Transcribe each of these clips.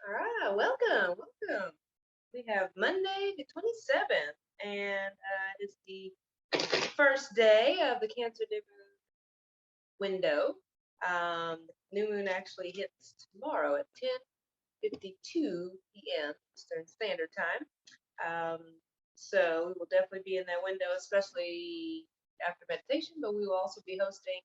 All right, welcome. We have Monday the 27th, and it's the first day of the Cancer new moon window. New moon actually hits tomorrow at 10:52 p.m. Eastern Standard Time. Um, so we will definitely be in that window, especially after meditation, but we will also be hosting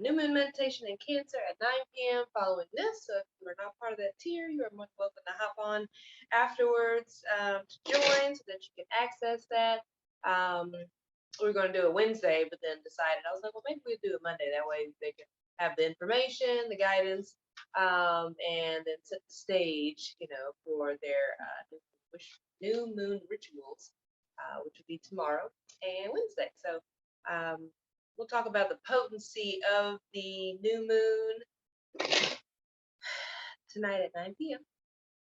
new moon meditation in Cancer at 9 p.m. following this. So if you are not part of that tier, you are more than welcome to hop on afterwards to join so that you can access that. We were going to do it Wednesday, but then decided, I was like, well, maybe we'll do it Monday. That way they can have the information, the guidance, and then set the stage, for their new moon rituals, which will be tomorrow and Wednesday. So we'll talk about the potency of the new moon tonight at 9 p.m.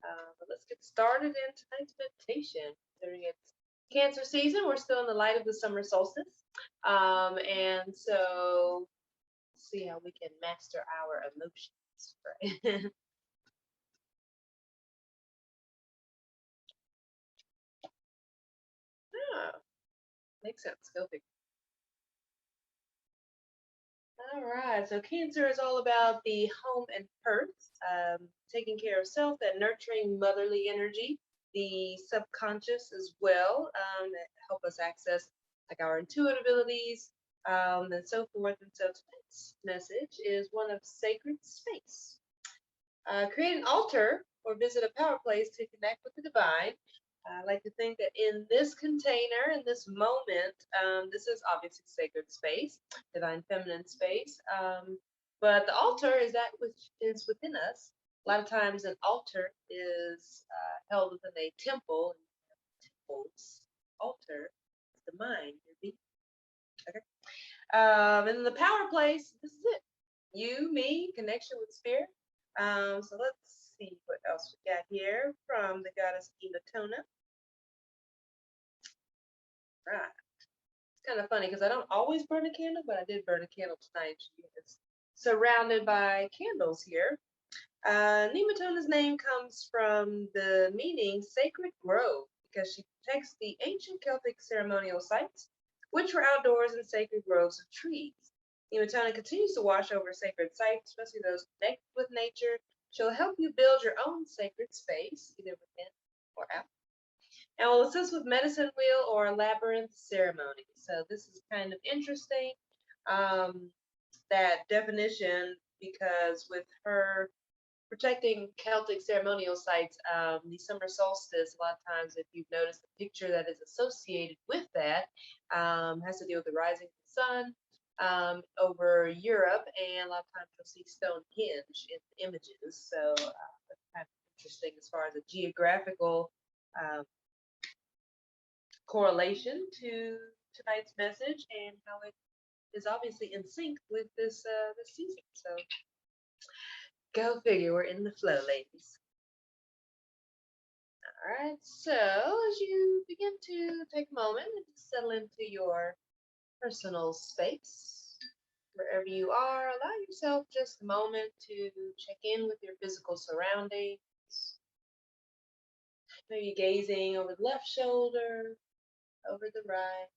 But let's get started in tonight's meditation. During its Cancer season, we're still in the light of the summer solstice. And so see how we can master our emotions, right? Ah, makes sense. Go figure. All right, so Cancer is all about the home and hearth, taking care of self, that nurturing motherly energy, the subconscious as well, that help us access like our intuitive abilities, and so forth. And so tonight's message is one of sacred space. Create an altar or visit a power place to connect with the divine. I like to think that in this container, in this moment, this is obviously sacred space, divine feminine space. But the altar is that which is within us. A lot of times, an altar is held within a temple. Temple's altar is the mind, your being. Okay. And the power place, this is it. You, me, connection with spirit. So let's see what else we got here from the Goddess Nemetona. Right. It's kind of funny because I don't always burn a candle, but I did burn a candle tonight. She is surrounded by candles here. Nematona's name comes from the meaning sacred grove because she protects the ancient Celtic ceremonial sites, which were outdoors and sacred groves of trees. Nemetona continues to watch over sacred sites, especially those connected with nature. She'll help you build your own sacred space, either within or out, and will assist with medicine wheel or labyrinth ceremony. So this is kind of interesting, that definition, because with her protecting Celtic ceremonial sites, the summer solstice, a lot of times, if you've noticed the picture that is associated with that, has to do with the rising of the sun over Europe, and a lot of times you'll see Stonehenge in the images. So that's kind of interesting as far as a geographical um, correlation to tonight's message and how it is obviously in sync with this season. So go figure, we're in the flow, ladies. All right, so as you begin to take a moment and settle into your personal space, wherever you are, allow yourself just a moment to check in with your physical surroundings. Maybe gazing over the left shoulder, over the right,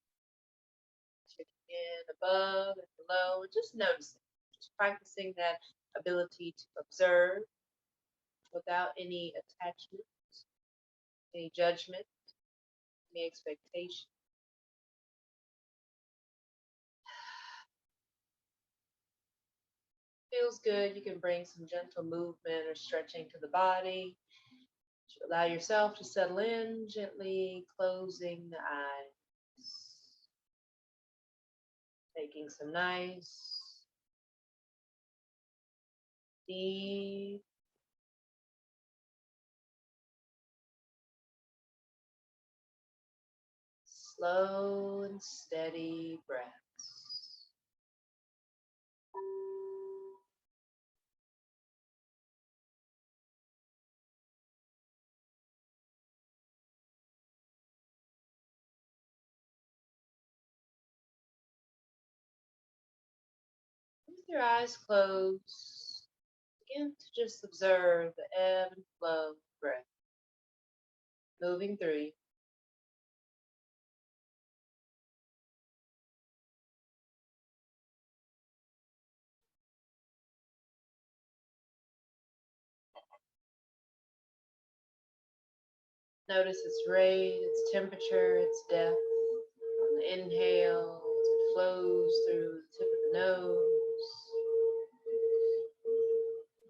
checking in above and below, and just noticing, just practicing that ability to observe without any attachment, any judgment, any expectation. Feels good. You can bring some gentle movement or stretching to the body to allow yourself to settle in, gently closing the eyes, taking some nice, deep, slow and steady breaths. With your eyes closed, And to just observe the ebb and flow of breath moving through you. Notice its rate, its temperature, its depth. On the inhale, it flows through the tip of the nose,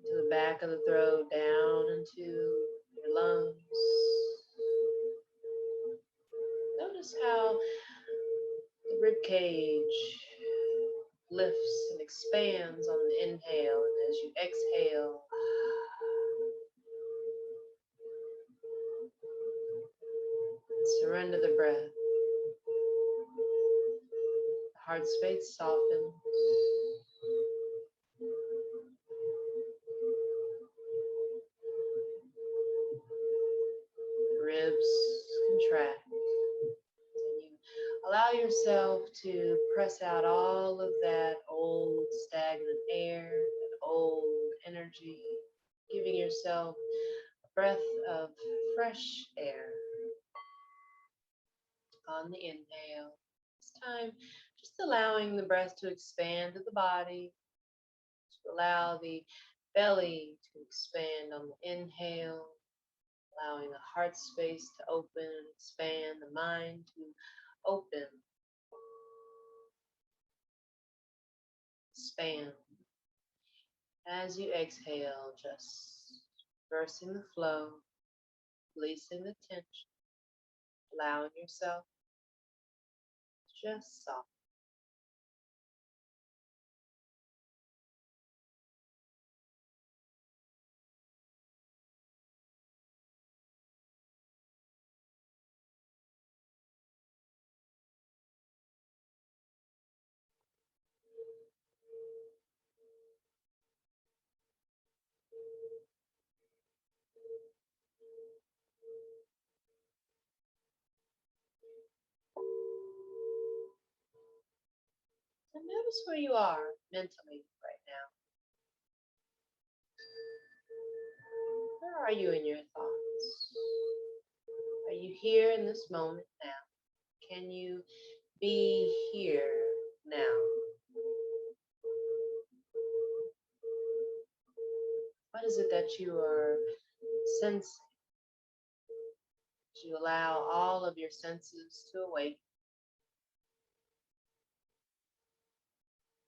to the back of the throat, down into your lungs. Notice how the rib cage lifts and expands on the inhale, and as you exhale, surrender the breath. The heart space softens. The ribs contract. And you allow yourself to press out all of that old stagnant air, that old energy, giving yourself a breath of fresh air on the inhale. This time, just allowing the breath to expand to the body, to allow the belly to expand on the inhale, allowing the heart space to open and expand, the mind to open, expand. As you exhale, just reversing the flow, releasing the tension, allowing yourself to just soften. And notice where you are mentally right now. Where are you in your thoughts? Are you here in this moment now? Can you be here now? What is it that you are sensing? Do you allow all of your senses to awaken?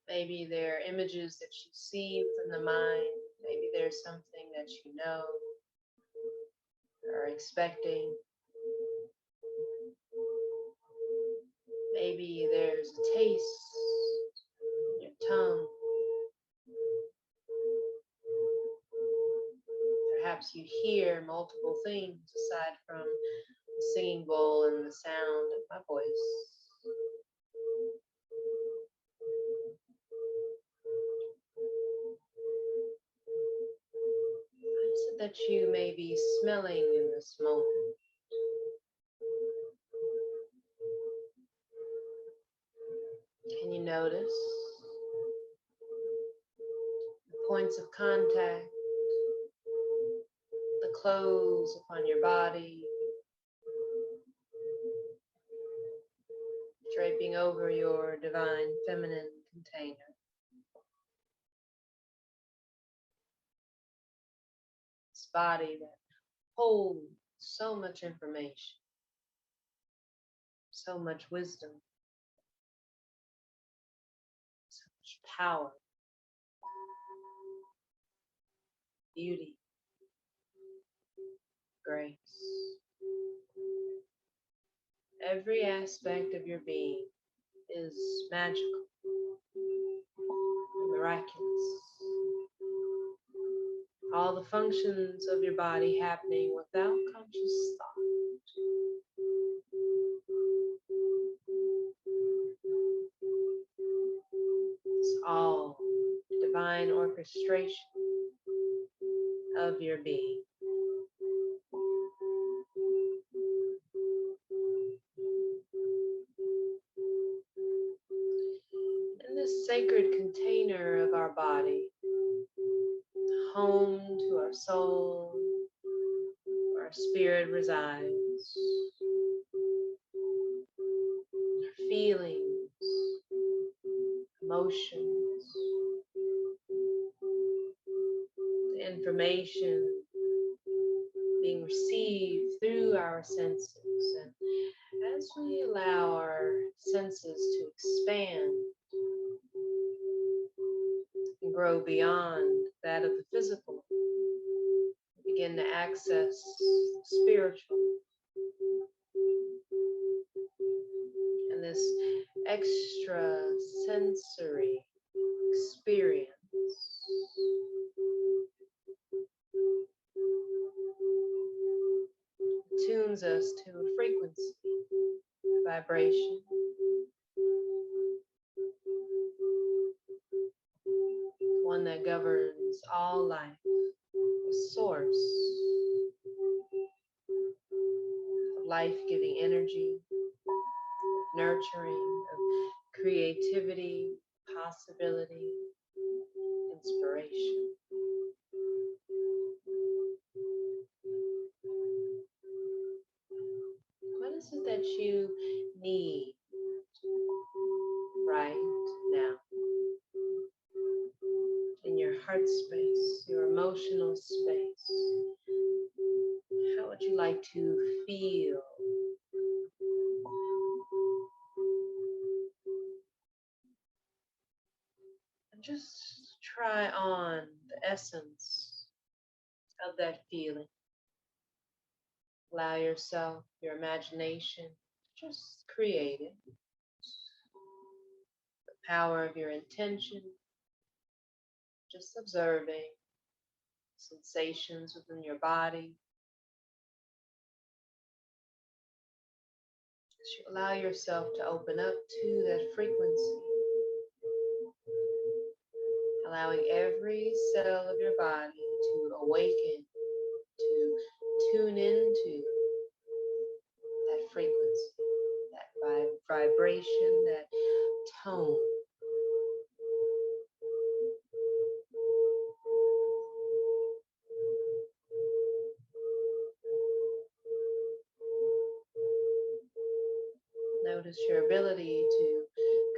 Maybe there are images that you see within the mind. Maybe there's something that you know or are expecting. Maybe there's a taste in your tongue. Perhaps you hear multiple things aside from the singing bowl and the sound of my voice. What is it that you may be smelling in this moment? Can you notice the points of contact, the clothes upon your body, draping over your divine feminine container? This body that holds so much information, so much wisdom, so much power, beauty, grace. Every aspect of your being is magical and miraculous. All the functions of your body happening without conscious thought. It's all divine orchestration of your being. In this sacred container of our body, home to our soul, where our spirit resides, our feelings, emotions, the information being received through our senses. And as we allow our senses to expand and grow beyond that of the physical, we begin to access the spiritual. And this extra sensory experience tunes us to a frequency, vibration, one that governs all life, the source of life-giving energy, nurturing, of creativity, possibility, inspiration. What is it that you need right now in your heart space, your emotional space? How would you like to feel? And just try on the essence of that feeling. Allow yourself, your imagination, just create it. The power of your intention, just observing sensations within your body. As you allow yourself to open up to that frequency, allowing every cell of your body to awaken, to tune into that frequency, that vibration, that tone. Notice your ability to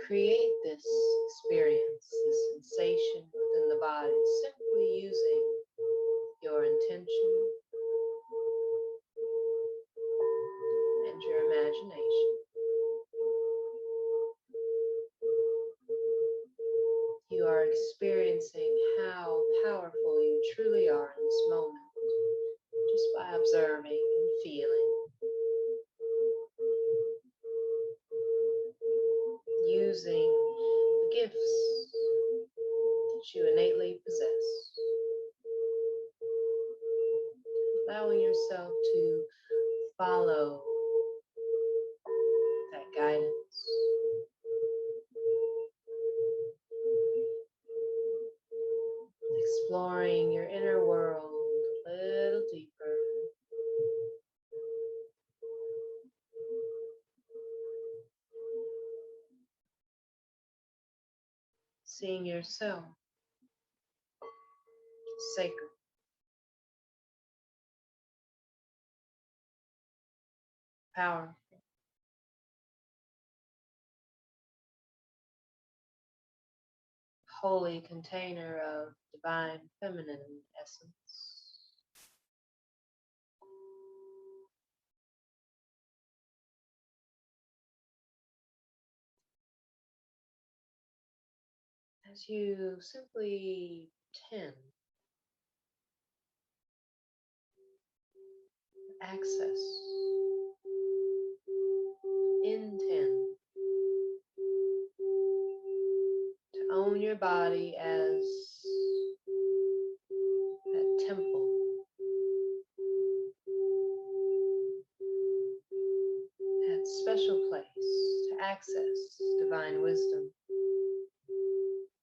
create this experience, this sensation within the body, simply using your intention and your imagination. You are experiencing how powerful you truly are in this moment, just by observing and feeling. Using the gifts that you innately possess. Allowing yourself to follow that guidance. Exploring your inner world a little deeper. Seeing yourself sacred, powerful, holy container of divine feminine essence. As you simply tend, access, intend to own your body as that temple, that special place to access divine wisdom.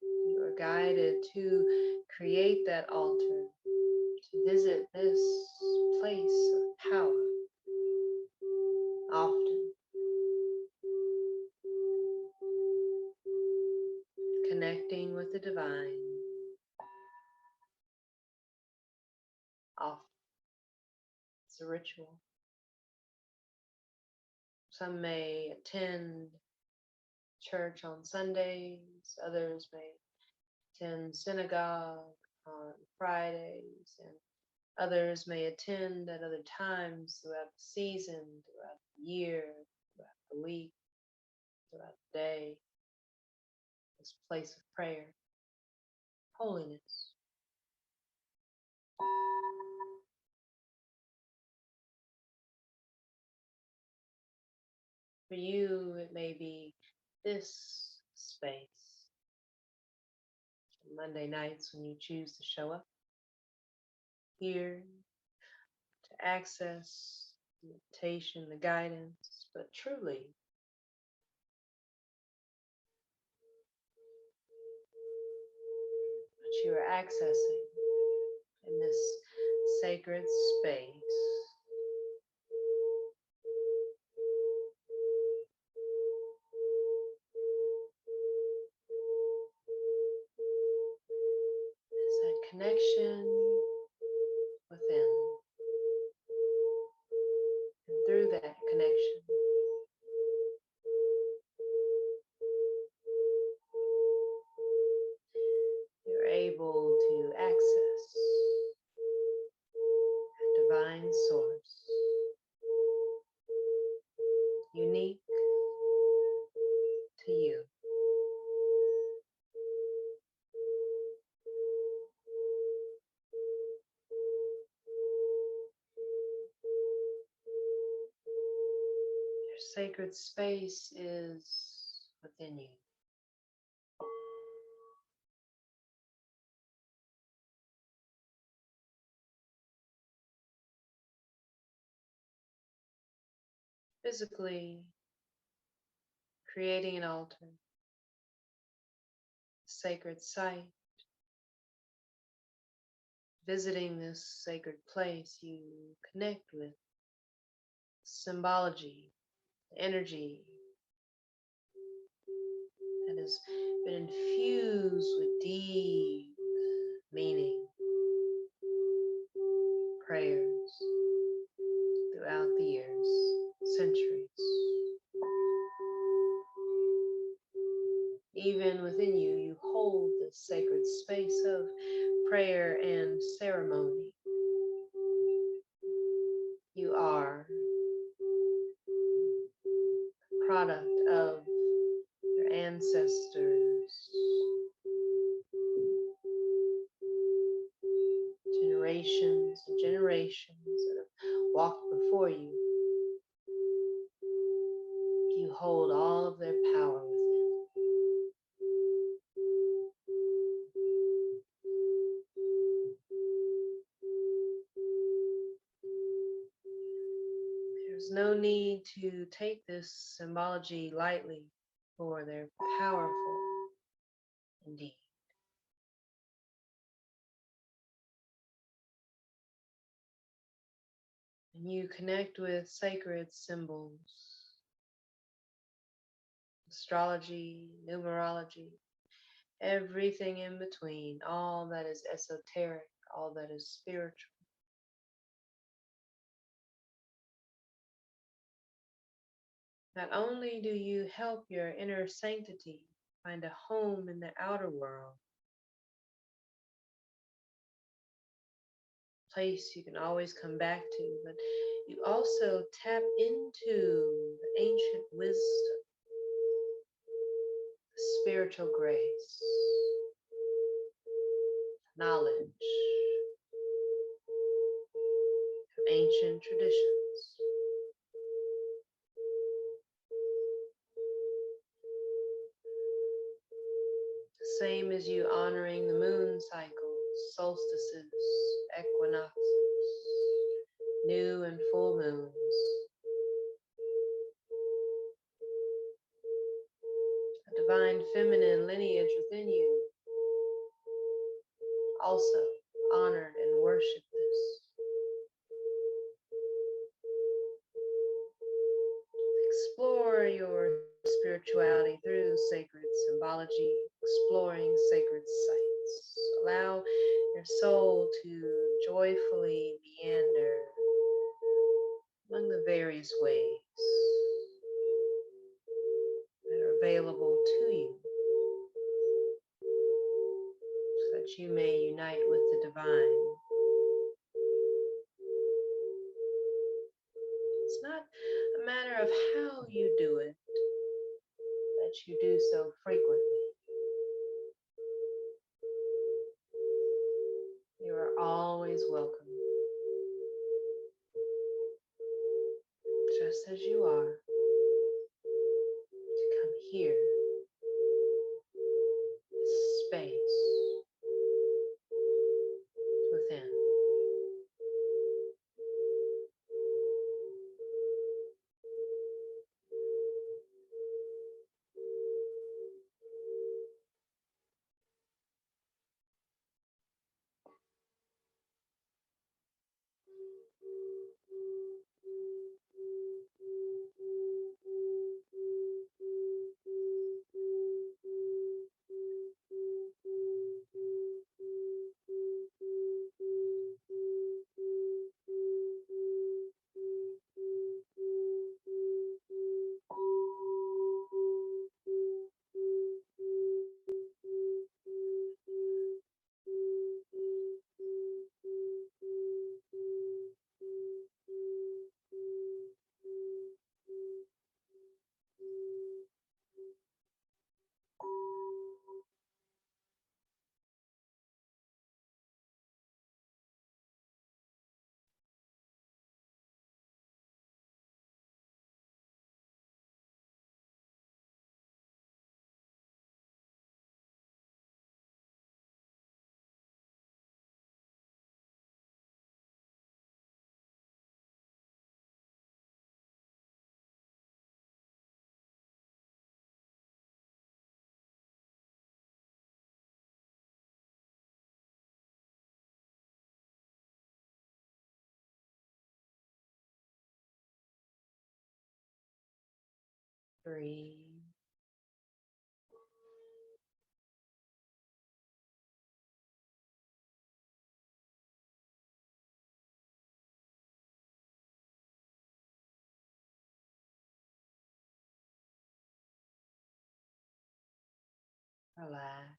You are guided to create that altar, to visit this place of power often, connecting with the divine, often. It's a ritual. Some may attend church on Sundays, others may attend synagogue on Fridays, and others may attend at other times throughout the season, throughout the year, throughout the week, throughout the day. This place of prayer, holiness. For you, it may be this space. Monday nights when you choose to show up here to access the meditation, the guidance, but truly what you are accessing in this sacred space is that connection within. And through that connection, you're able to access a divine source, unique to you. Your sacred space is within you. Physically creating an altar, sacred site, visiting this sacred place, you connect with symbology, energy that has been infused with deep meaning, prayers throughout the years, centuries. Even within you, you hold this sacred space of prayer and ceremony. You are a product of your ancestors, generations and generations that have walked before you. You hold all of their power within. There's no need to take this symbology lightly, for they're powerful indeed. And you connect with sacred symbols, astrology, numerology, everything in between, all that is esoteric, all that is spiritual. Not only do you help your inner sanctity find a home in the outer world, a place you can always come back to, but you also tap into the ancient wisdom, the spiritual grace, knowledge of ancient traditions. The same as you honoring the moon cycles, solstices, equinoxes, new and full moons. A divine feminine lineage within you also honored and worship this. Explore your spirituality through sacred symbology, exploring sacred sites Allow your soul to joyfully meander among the various ways that are available to you so that you may unite with the divine. It's not a matter of how you do it, that you do so frequently. You are always welcome, just as you are, to come here, this space within. Breathe. Relax.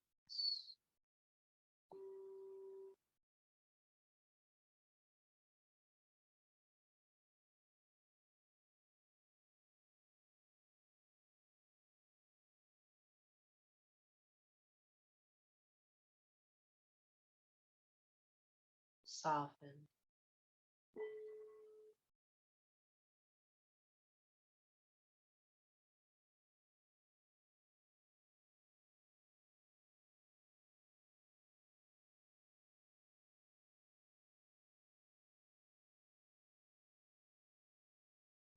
Soften.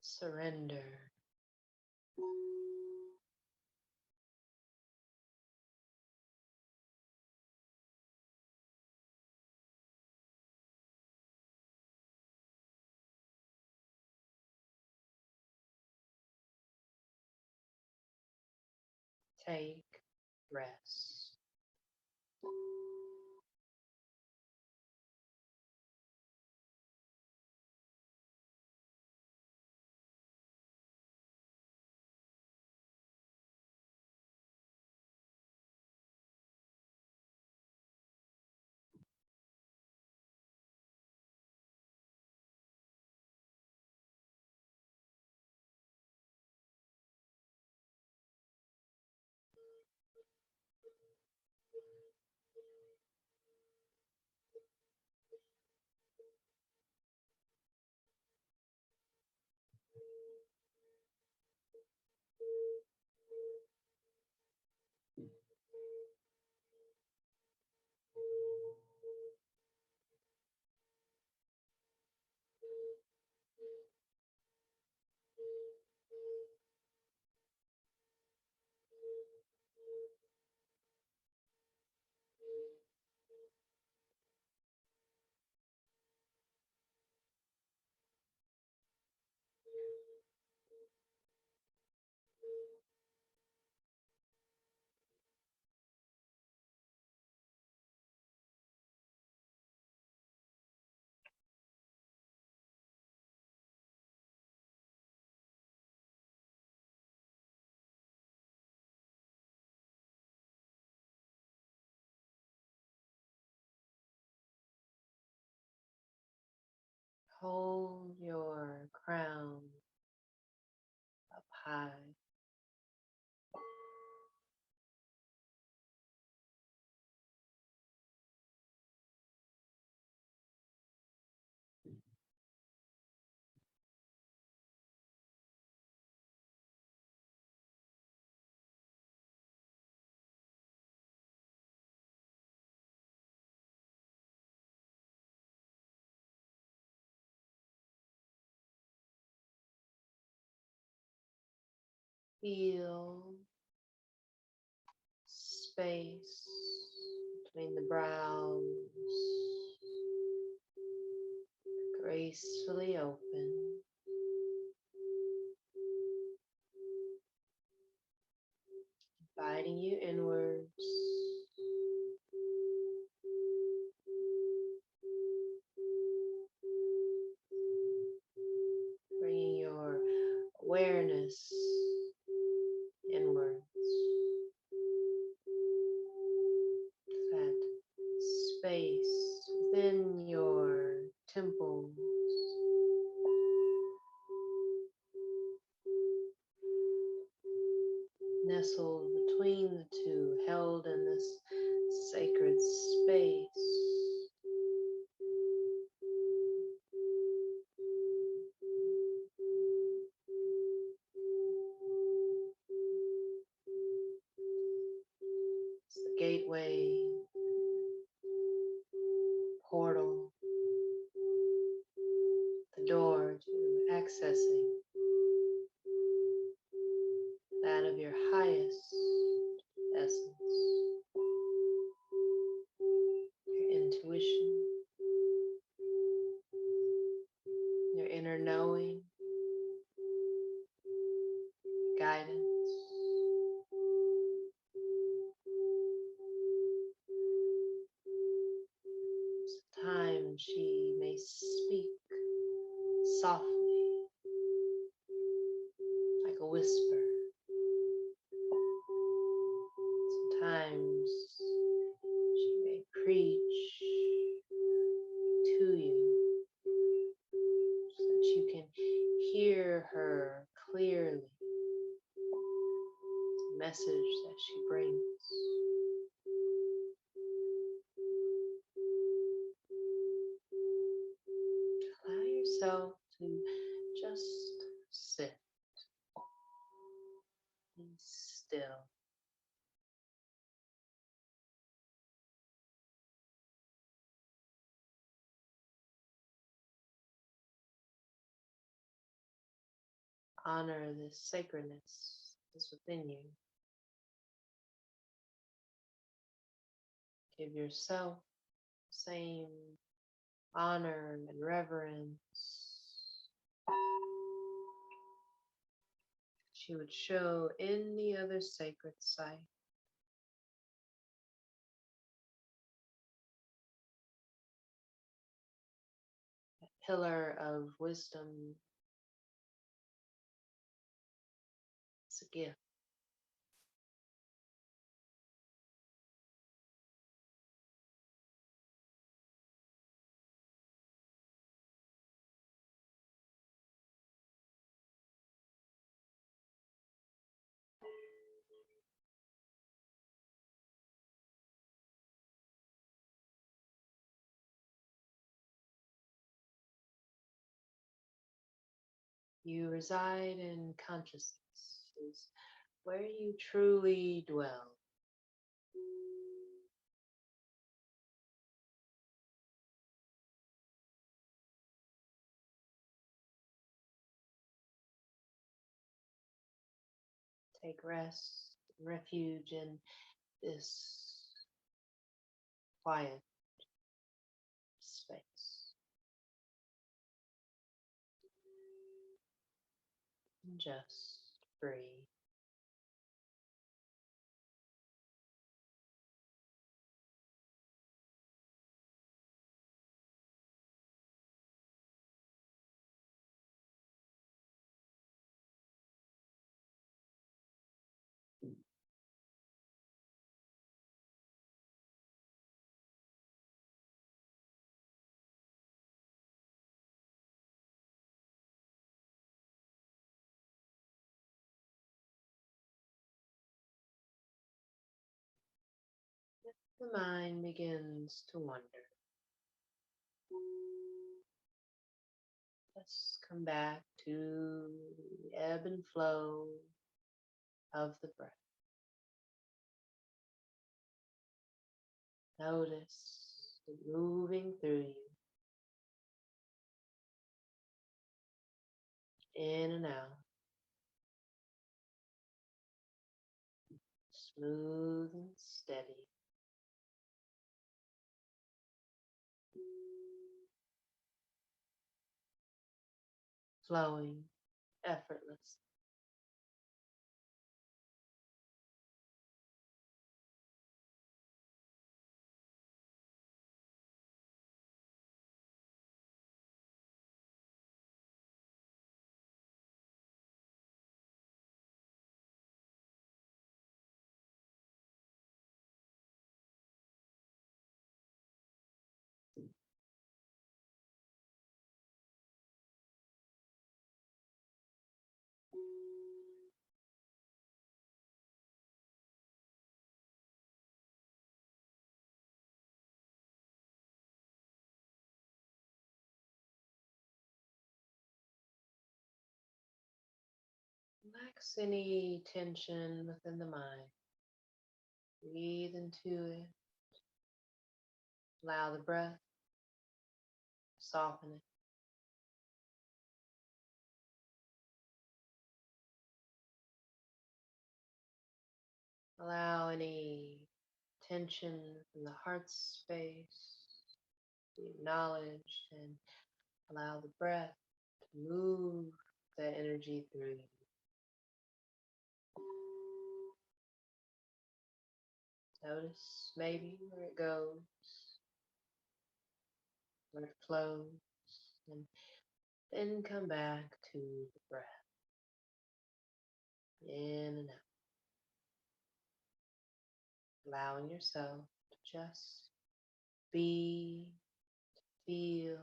Surrender. Take rest. Hold your crown up high. Feel space between the brows, gracefully open. Inviting you inwards, bringing your awareness inwards. That space within your temples, nestled between the two, held in this sacred space. It's the gateway, portal, the door to accessing that of your highest essence, your intuition, your inner knowing, guidance. Sometimes she may speak softly, like a whisper. Sometimes she may preach to you so that you can hear her clearly, the message that she brings. Allow yourself to just sit, be still. Honor this sacredness that's within you. Give yourself the same honor and reverence she would show any other sacred site. A pillar of wisdom is a gift. You reside in consciousness, is where you truly dwell. Take rest, refuge in this quiet space. And just breathe. the mind begins to wander. Let's come back to the ebb and flow of the breath. Notice it moving through you, in and out, smooth and steady. Flowing, effortless. Relax any tension within the mind. Breathe into it. Allow the breath to soften it. Allow any tension in the heart space to be acknowledged and allow the breath to move that energy through you. Notice maybe where it goes, where it flows, and then come back to the breath. In and out. Allowing yourself to just be, feel,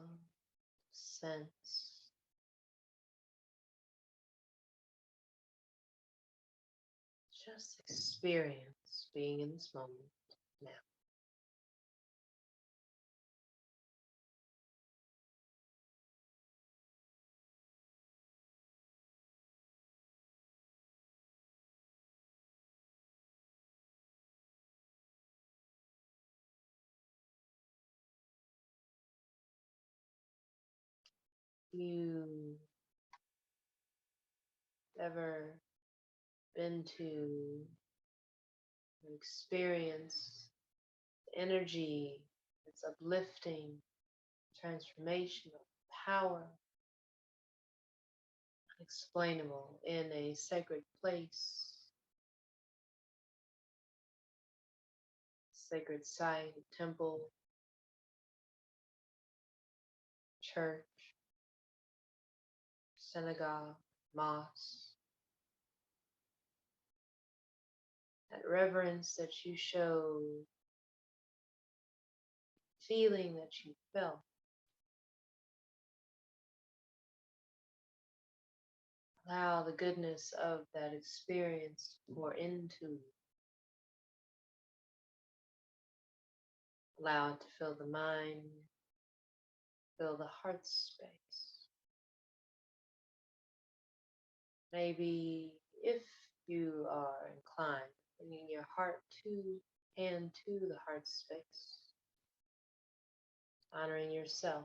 sense, just experience being in this moment now. You ever been to an experience energy that's uplifting, transformational, power, unexplainable in a sacred place, sacred site, temple, church, synagogue, mosque, that reverence that you show, feeling that you felt. Allow the goodness of that experience to pour into you. Allow it to fill the mind, fill the heart space. Maybe if you are inclined, bringing your heart hand to the heart space, honoring yourself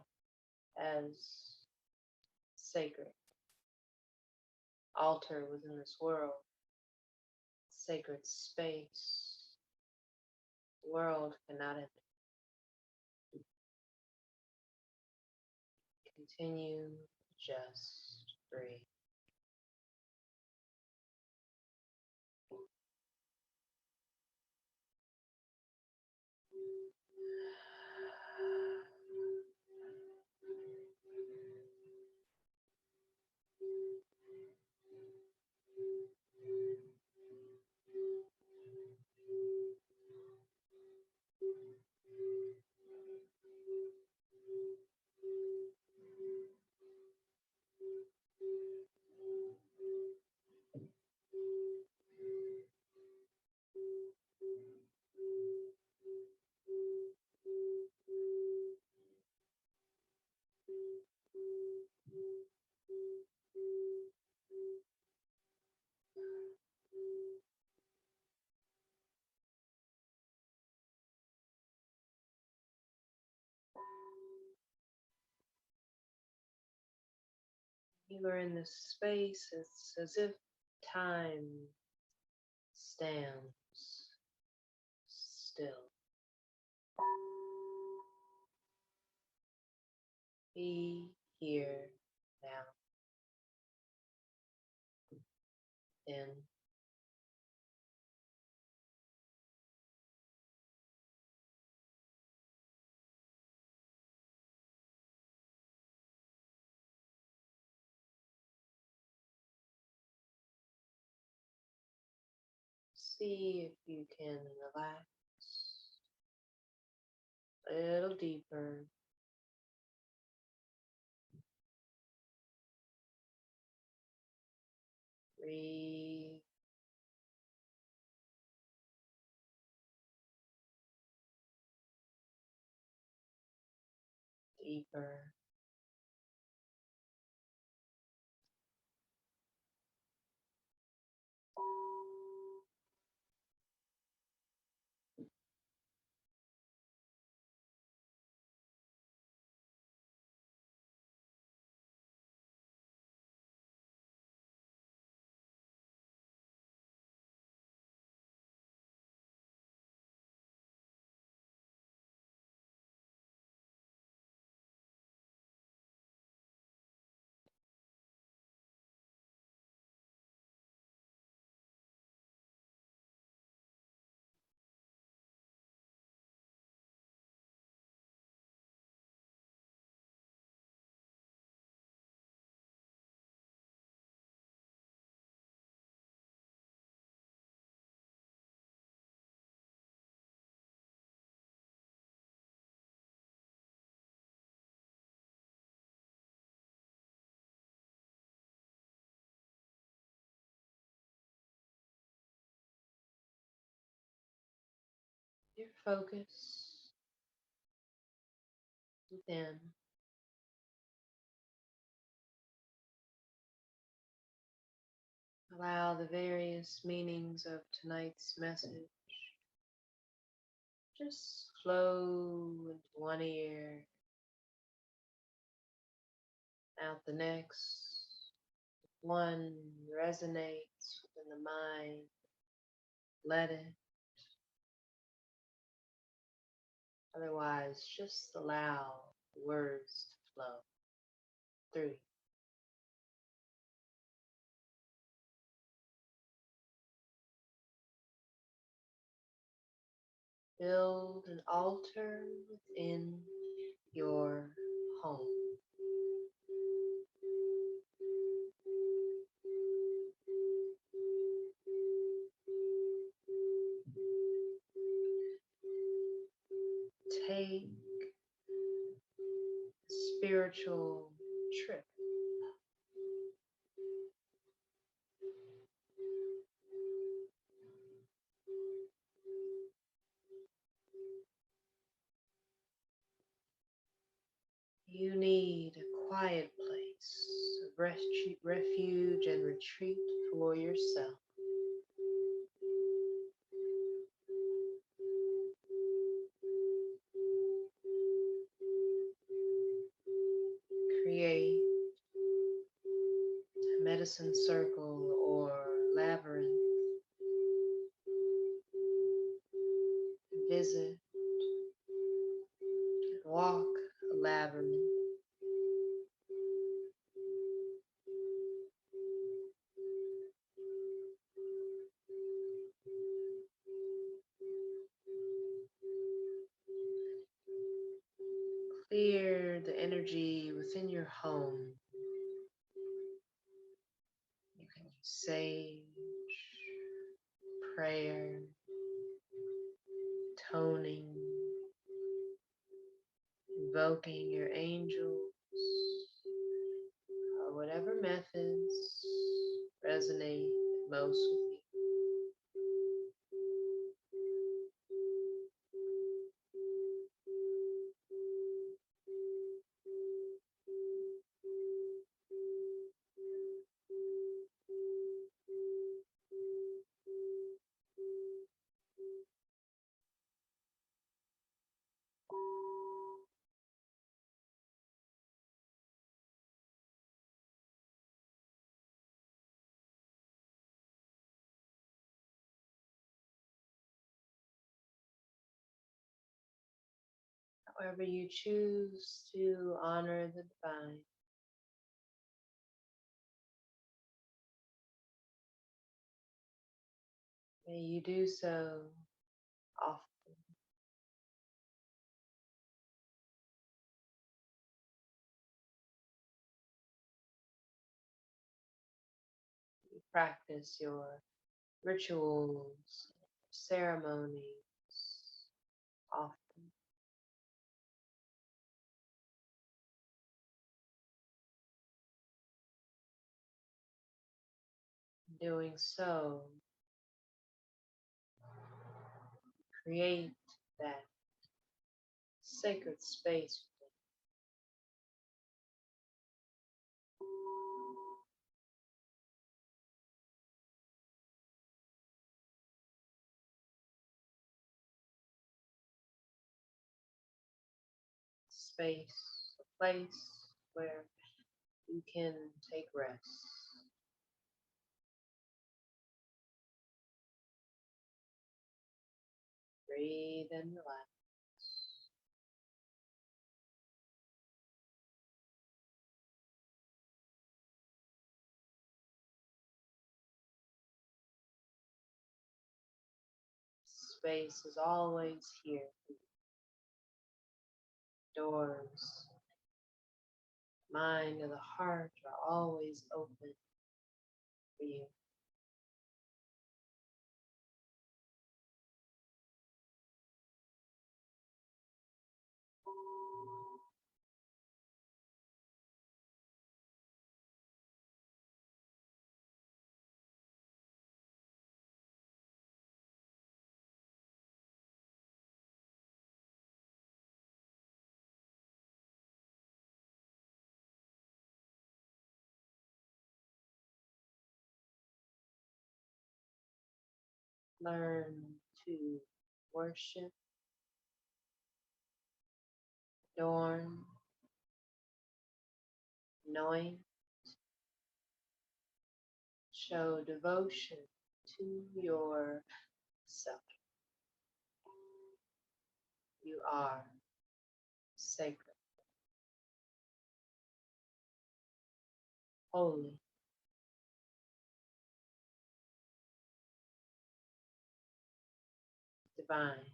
as sacred, altar within this world, sacred space. The world cannot enter. Continue, just breathe. You are in this space. It's as if time stands still. Be here now. Then see if you can relax a little deeper. Breathe deeper. Your focus within. Allow the various meanings of tonight's message just flow into one ear, out the next. One resonates within the mind. Let it. Otherwise, just allow the words to flow through you. Build an altar within your home. Take a spiritual trip. You need a quiet place, a refuge and retreat for yourself. Create a medicine circle or labyrinth. Visit and walk a labyrinth. Clear the energy within your home. You can use sage, prayer, toning, invoking your angels, or whatever methods resonate most with you. However you choose to honor the divine, may you do so often. You practice your rituals, ceremonies often. Doing so, create that sacred space. Space, a place where you can take rest. Breathe and relax. Space is always here. Doors, mind and the heart are always open for you. Learn to worship, adorn, anoint, show devotion to yourself. You are sacred, holy, divine.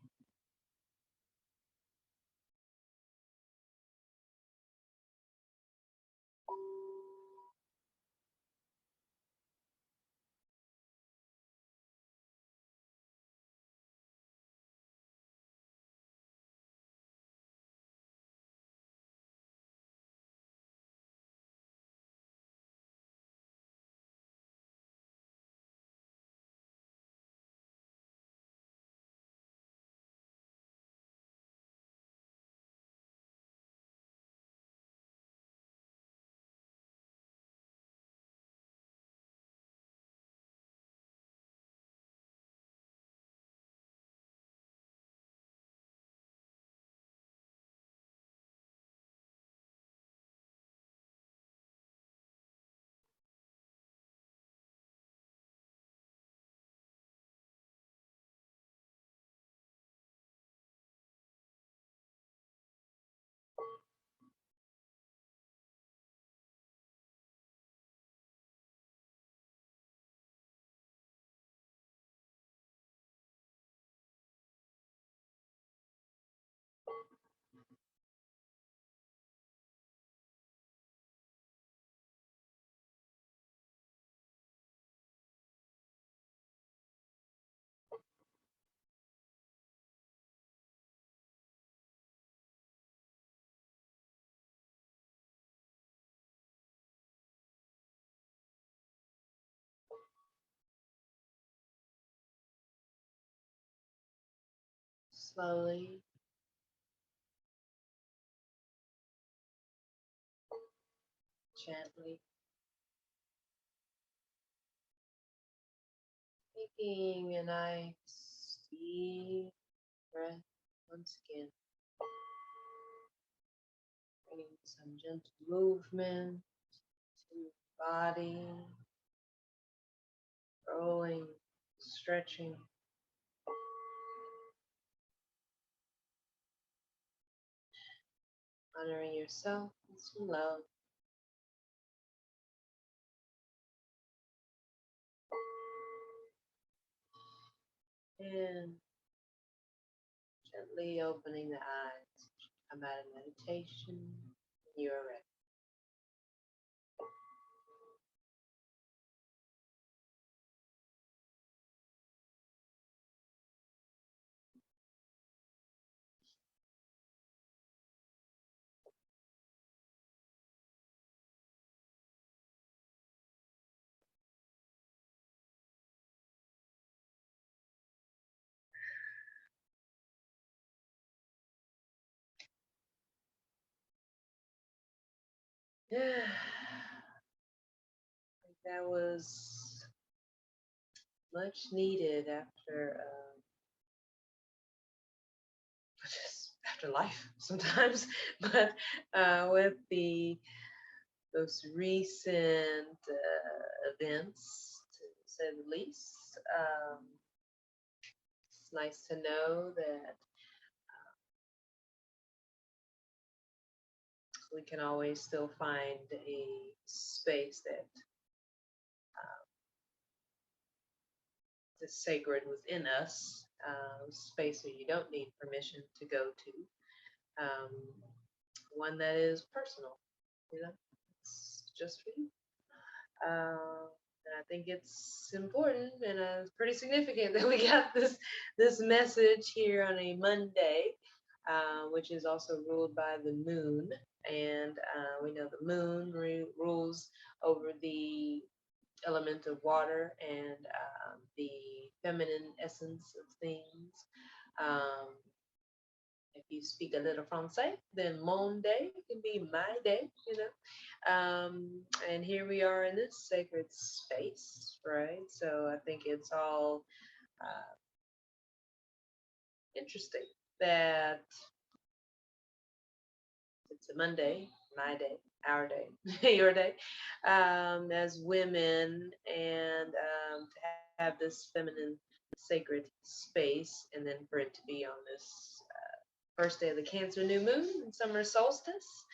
Slowly, gently, taking a nice deep breath once again. Bringing some gentle movement to the body, rolling, stretching. Honoring yourself with some love. And gently opening the eyes. Come out of meditation when you are ready. That was much needed after just after life sometimes, but with the those recent events, to say the least, it's nice to know that we can always still find a space that is sacred within us, space where you don't need permission to go to, one that is personal, it's just for you. And I think it's important and pretty significant that we got this message here on a Monday, which is also ruled by the moon, and we know the moon rules over the element of water and the feminine essence of things. Um, if you speak a little Francais, then mon day can be my day. And here we are in this sacred space, right? So I think it's all interesting that it's a Monday, my day, our day, your day, as women, and to have this feminine sacred space, and then for it to be on this first day of the Cancer new moon and summer solstice,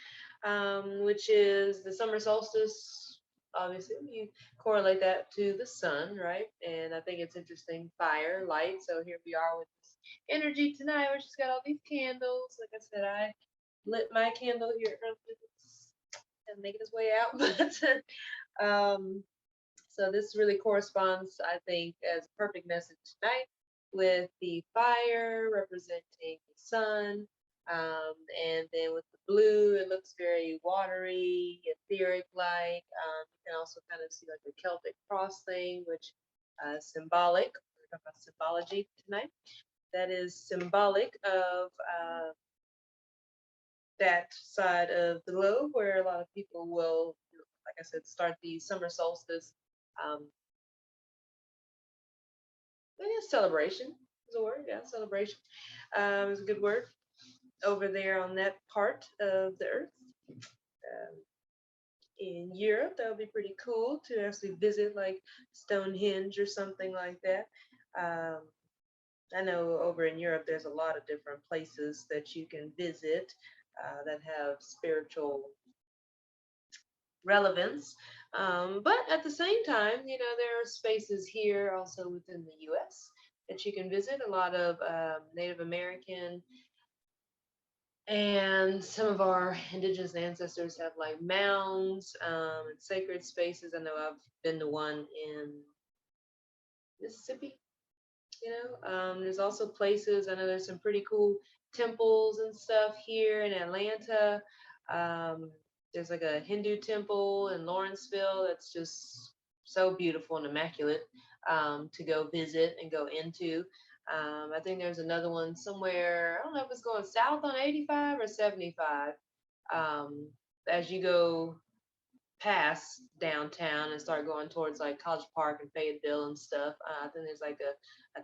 which is the summer solstice. Obviously, you correlate that to the sun, right? And I think it's interesting, fire, light. So here we are with this energy tonight. We just got all these candles. Like I said, I lit my candle here earlier. And making its way out, but so this really corresponds, I think, as a perfect message tonight with the fire representing the sun. And then with the blue, it looks very watery, etheric like. You can also kind of see like the Celtic cross thing, which symbolic. We're talking about symbology tonight. That is symbolic of that side of the globe where a lot of people will, like I said, start the summer solstice. Celebration is a word. Yeah, celebration is a good word over there on that part of the earth. Um, in Europe, that would be pretty cool to actually visit, like Stonehenge or something like that. Um, I know over in Europe, there's a lot of different places that you can visit that have spiritual relevance. But at the same time, there are spaces here also within the US that you can visit. A lot of Native American and some of our indigenous ancestors have like mounds and sacred spaces. I know I've been to one in Mississippi. There's also places, I know there's some pretty cool temples and stuff here in Atlanta. There's like a Hindu temple in Lawrenceville that's just so beautiful and immaculate to go visit and go into. I think there's another one somewhere, I don't know if it's going south on 85 or 75. As you go past downtown and start going towards like College Park and Fayetteville and stuff. I think there's like a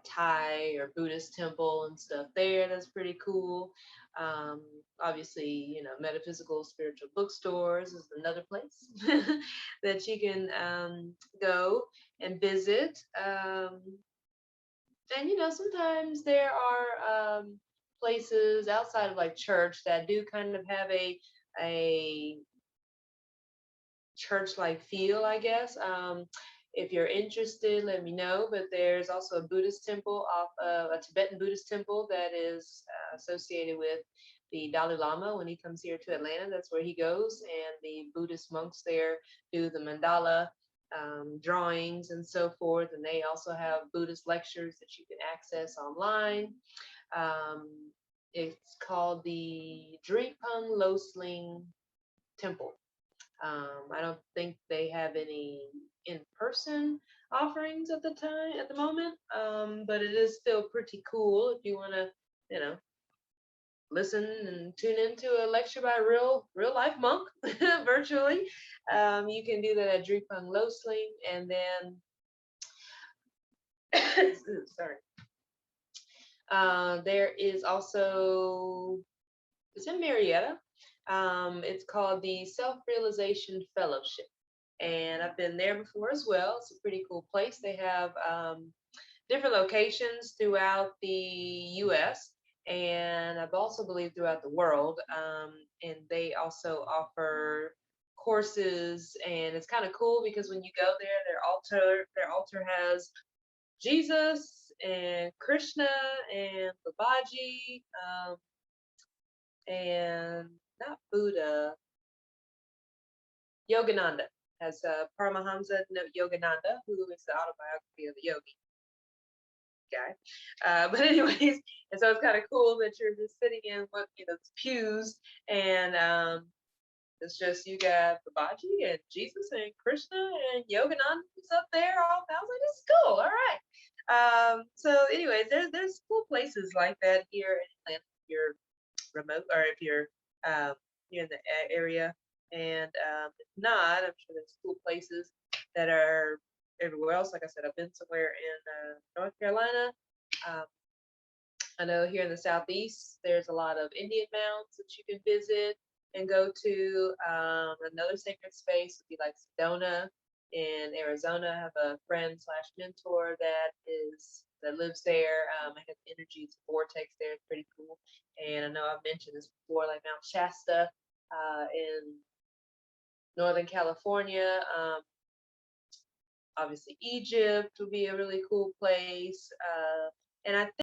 Thai or Buddhist temple and stuff there that's pretty cool. Obviously, metaphysical spiritual bookstores is another place that you can go and visit. And sometimes there are places outside of like church that do kind of have a a church-like feel, I guess. If you're interested, let me know. But there's also a Buddhist temple, off a Tibetan Buddhist temple that is associated with the Dalai Lama when he comes here to Atlanta. That's where he goes, and the Buddhist monks there do the mandala drawings and so forth. And they also have Buddhist lectures that you can access online. Um, it's called the Drepung Losling Temple. I don't think they have any in-person offerings at the moment. But it is still pretty cool if you want to, you know, listen and tune into a lecture by a real life monk virtually. You can do that at Drepung Losling, and then sorry. There is also, it's in Marietta. It's called the Self-Realization Fellowship. And I've been there before as well. It's a pretty cool place. They have different locations throughout the US, and I've also believed throughout the world. And they also offer courses, and it's kind of cool because when you go there, their altar has Jesus and Krishna and Babaji, and not Buddha, Yogananda, has Paramahamsa Yogananda, who is the autobiography of a yogi guy. But anyways, and so it's kind of cool that you're just sitting in what pews, and it's just you got Babaji and Jesus and Krishna and Yogananda's up there. All I was like, this is cool. All right. So anyways, there's cool places like that here in Atlanta if you're remote, or if you're here in the area. And if not, I'm sure there's cool places that are everywhere else. Like I said, I've been somewhere in North Carolina. Um, I know here in the Southeast, there's a lot of Indian mounds that you can visit and go to. Another sacred space would be like Sedona in Arizona. I have a friend slash mentor that lives there. I have energy, it's a vortex there. It's pretty cool. And I know I've mentioned this before, like Mount Shasta in Northern California. Obviously, Egypt would be a really cool place. And I think